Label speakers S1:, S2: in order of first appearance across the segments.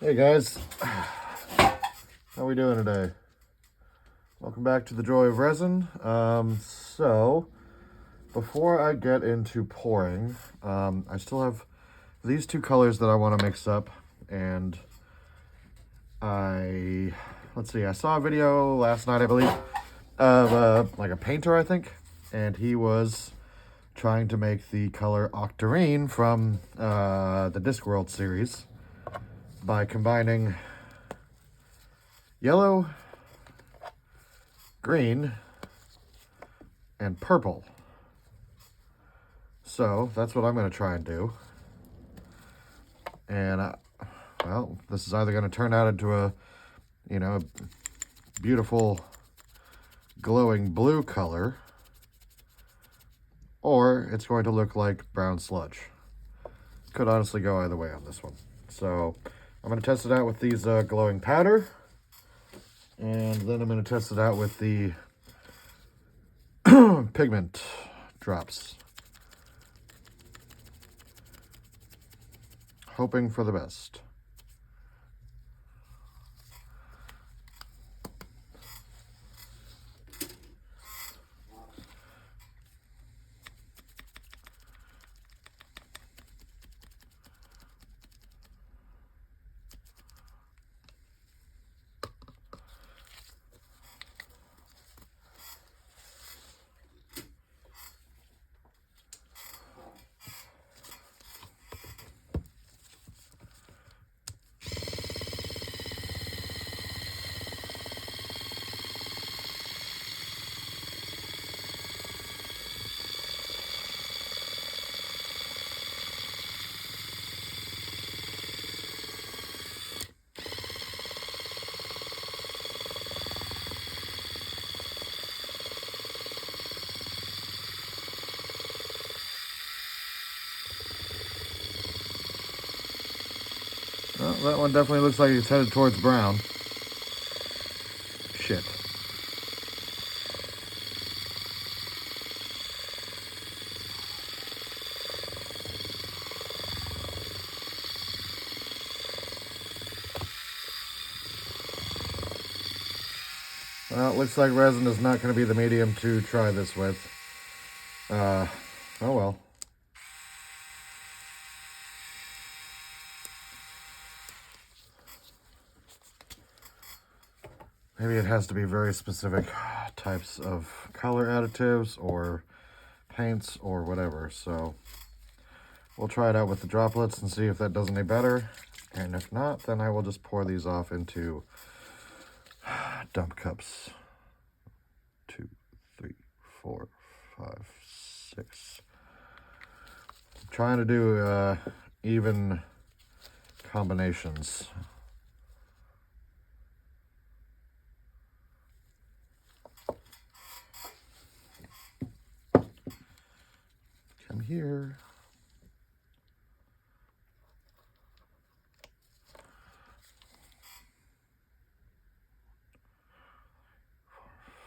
S1: Hey guys, how we doing today? Welcome back to the Joy of Resin. So before I get into pouring, I still have these two colors that I want to mix up, and let's see, I saw a video last night, I believe, of like a painter, I think, and he was trying to make the color Octarine from the Discworld series by combining yellow, green, and purple. So that's what I'm going to try and do. And well, this is either going to turn out into a beautiful glowing blue color, or it's going to look like brown sludge. Could honestly go either way on this one. So I'm going to test it out with these glowing powder, and then I'm going to test it out with the pigment drops. Hoping for the best. Well, that one definitely looks like it's headed towards brown. Shit. Well, it looks like resin is not going to be the medium to try this with. Oh well. Maybe it has to be very specific types of color additives or paints or whatever. So we'll try it out with the droplets and see if that does any better. And if not, then I will just pour these off into dump cups. 2, 3, 4, 5, 6. I'm trying to do even combinations. Come here.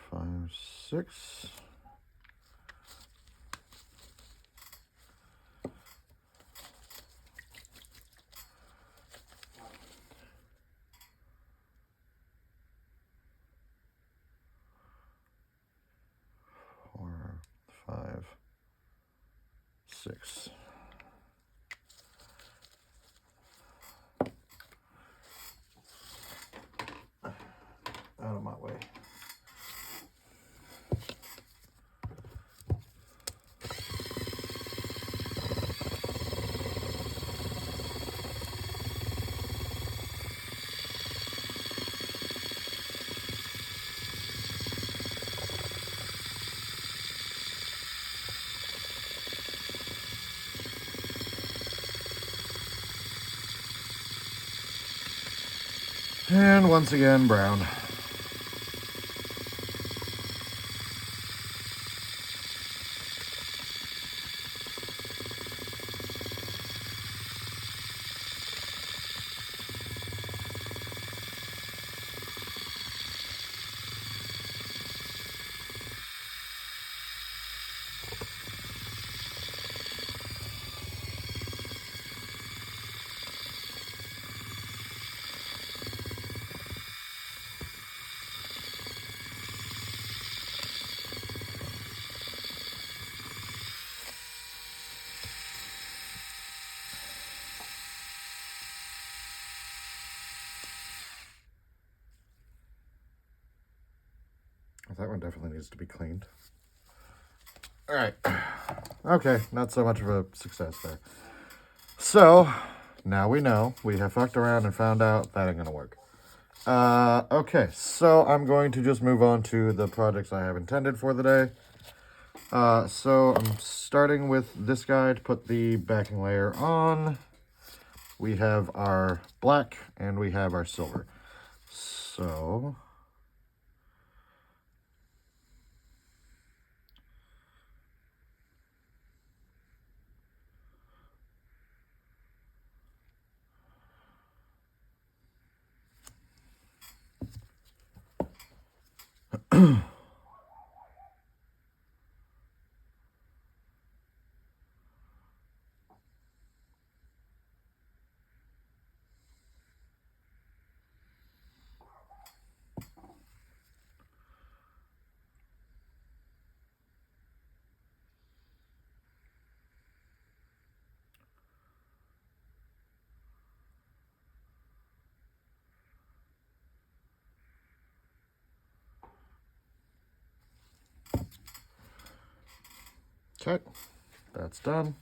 S1: Five, 6. Four, 5, 6. Out of my way. And once again, brown. That one definitely needs to be cleaned. All right. Okay, not so much of a success there. So, now we know. We have fucked around and found out that ain't gonna work. Okay, so I'm going to just move on to the projects I have intended for the day. So I'm starting with this guy to put the backing layer on. We have our black and we have our silver. So okay, that's done.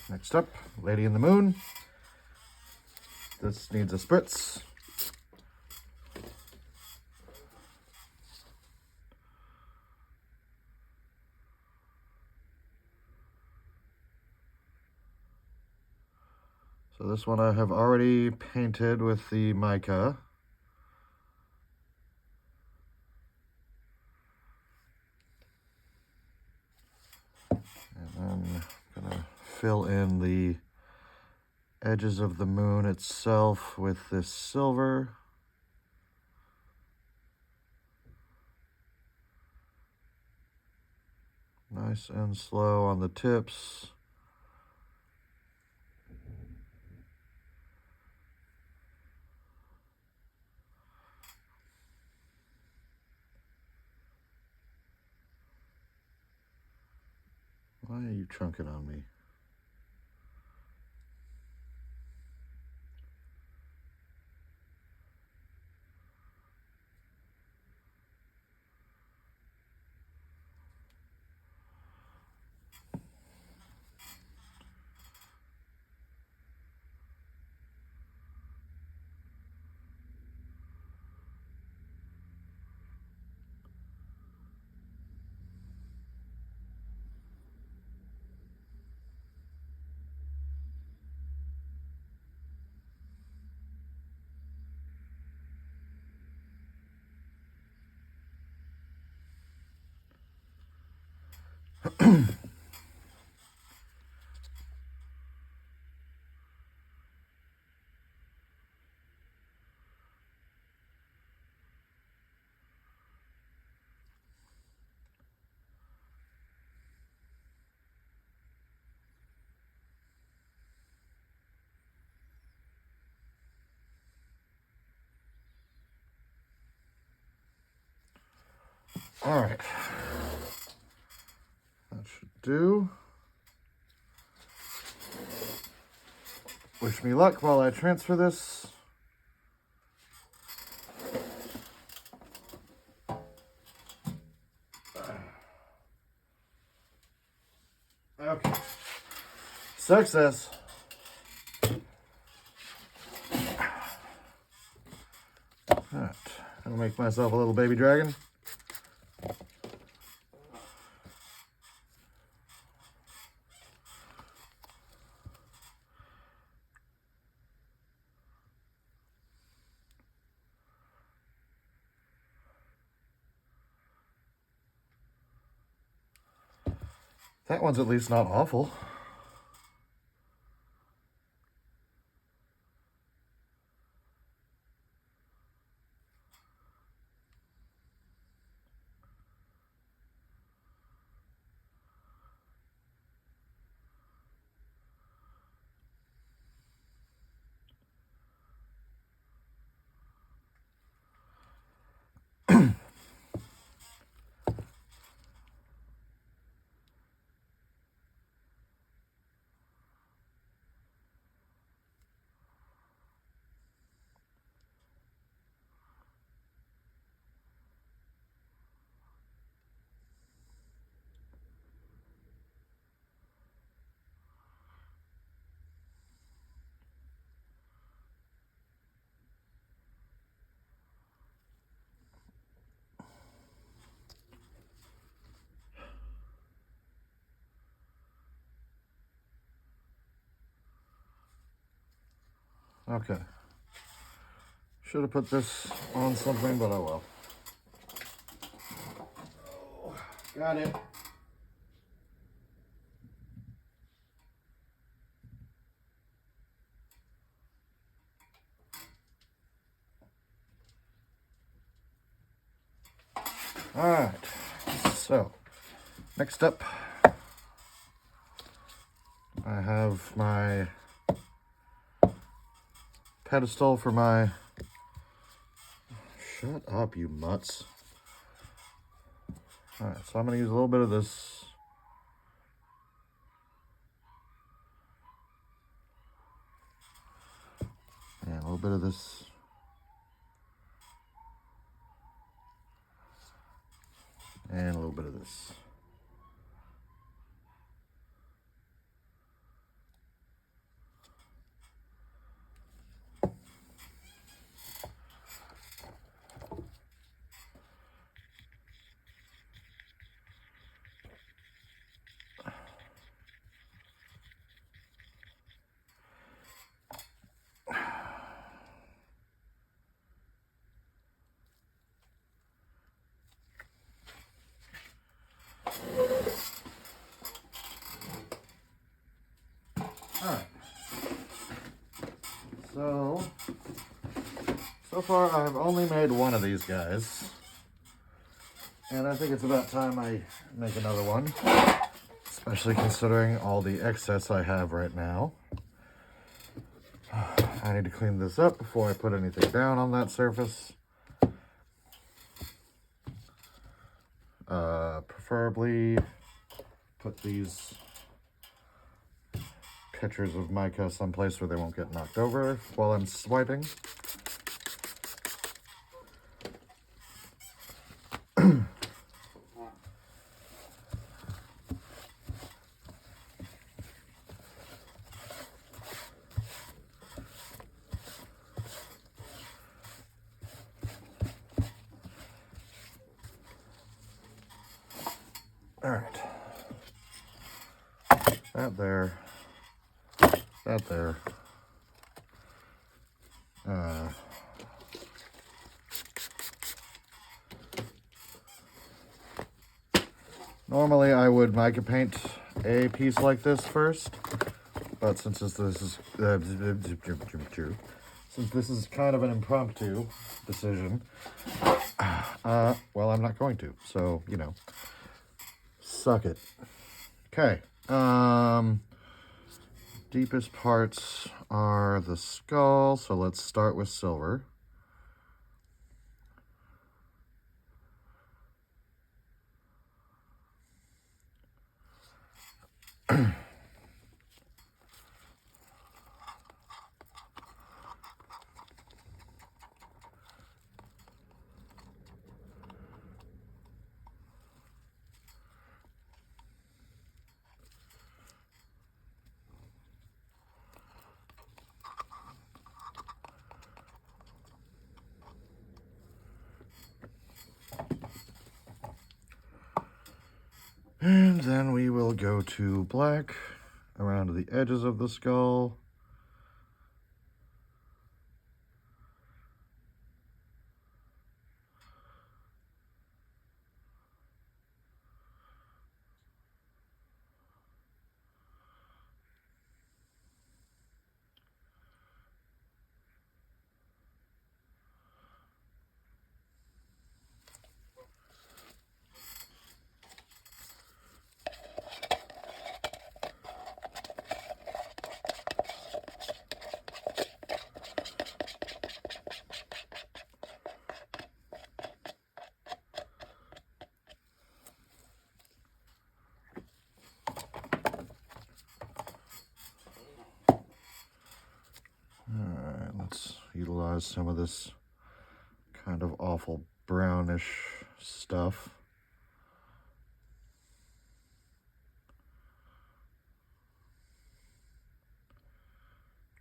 S1: Next up, Lady in the Moon. This needs a spritz. So this one I have already painted with the mica. And then I'm gonna fill in the edges of the moon itself with this silver. Nice and slow on the tips. Why are you chunking on me? All right, that should do. Wish me luck while I transfer this. Okay, success. All right, I'll make myself a little baby dragon. That one's at least not awful. Okay. Should have put this on something, but oh well. Got it. All right. So, next up, I have my pedestal for my... Shut up, you mutts. All right, so I'm going to use a little bit of this. And a little bit of this. And a little bit of this. Alright, so far I've only made one of these guys, and I think it's about time I make another one, especially considering all the excess I have right now. I need to clean this up before I put anything down on that surface. Preferably put these pictures of mica someplace where they won't get knocked over while I'm swiping. All right, that there, that there. Normally I would mica paint a piece like this first, but since this is kind of an impromptu decision, well, I'm not going to. So, you know, suck it. Okay. Deepest parts are the skull, so let's start with silver. And then we will go to black around the edges of the skull. Let's utilize some of this kind of awful brownish stuff.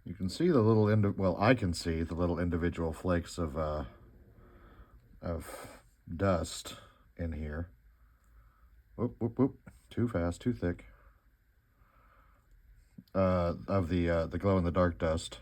S1: You can see the little well, I can see the little individual flakes of dust in here. Whoop, whoop, whoop. Too fast, too thick. Of the glow-in-the-dark dust.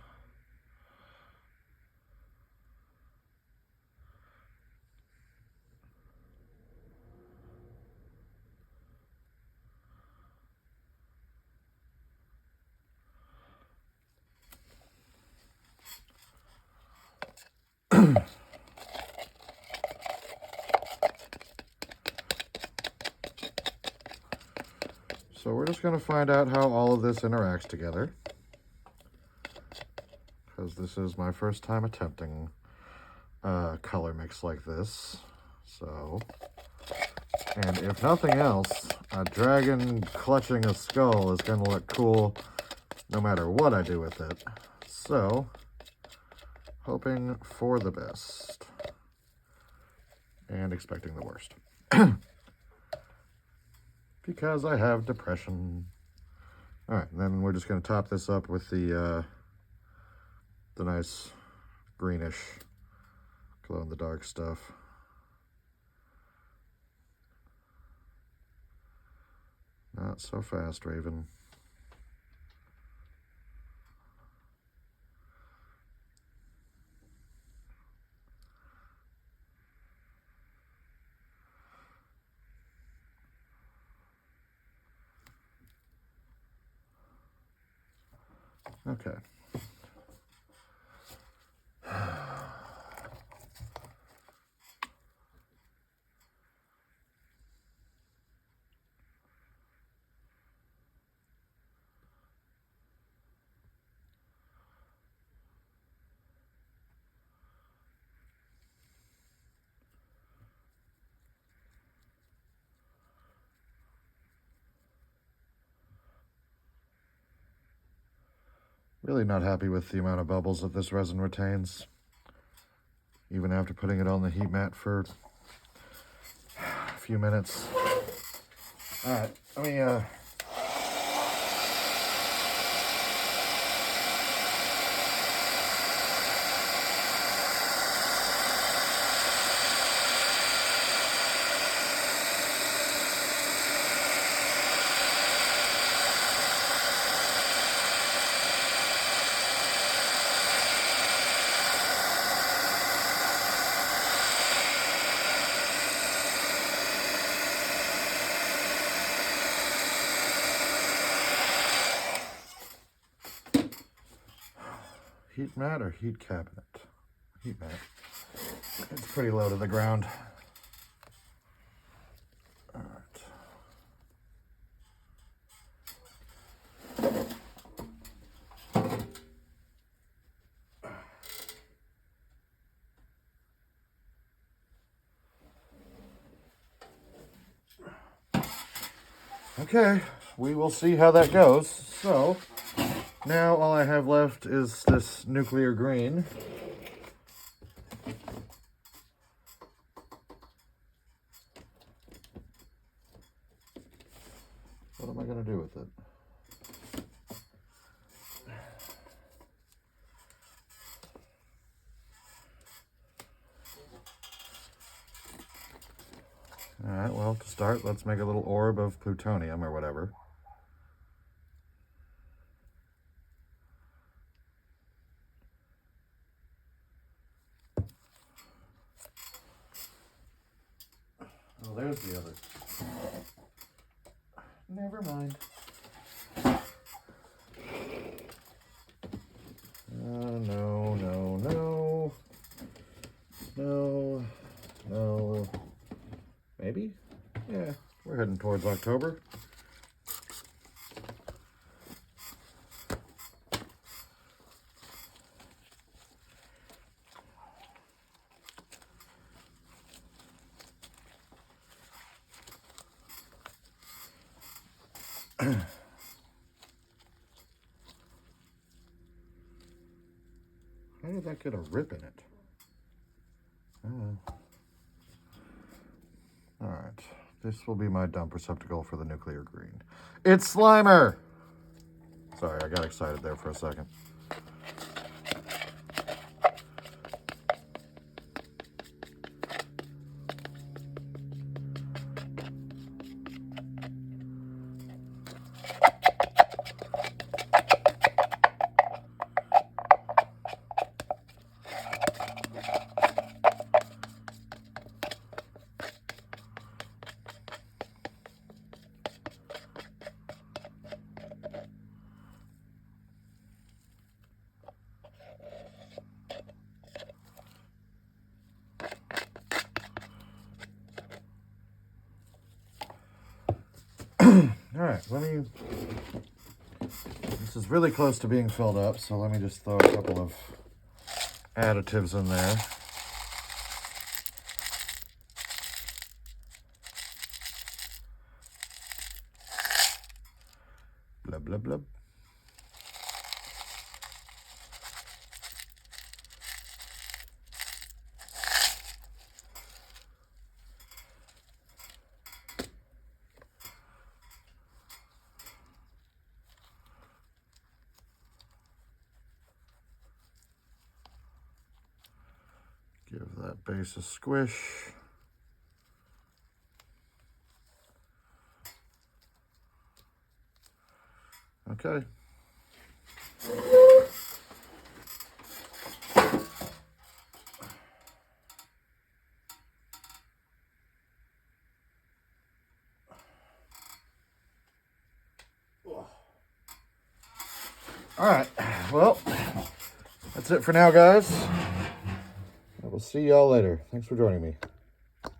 S1: So we're just going to find out how all of this interacts together, because this is my first time attempting a color mix like this. So, and if nothing else, a dragon clutching a skull is going to look cool no matter what I do with it. So, hoping for the best and expecting the worst. Because I have depression. All right, then we're just going to top this up with the nice greenish glow-in-the-dark stuff. Not so fast, Raven. Okay. Really not happy with the amount of bubbles that this resin retains, even after putting it on the heat mat for a few minutes. All right, let me heat mat or heat cabinet? Heat mat. It's pretty low to the ground. All right. Okay, we will see how that goes. So, now all I have left is this nuclear green. What am I going to do with it? All right, well, to start, let's make a little orb of plutonium or whatever. Oh, there's the other. Never mind. No, no, no. No, no. Maybe? Yeah, we're heading towards October. How did that get a rip in it? All right, this will be my dump receptacle for the nuclear green. It's Slimer! Sorry, I got excited there for a second. right, this is really close to being filled up, so let me just throw a couple of additives in there. Blub, blub, blub. Give that base a squish. Okay. All right, well, that's it for now, guys. I will see y'all later. Thanks for joining me.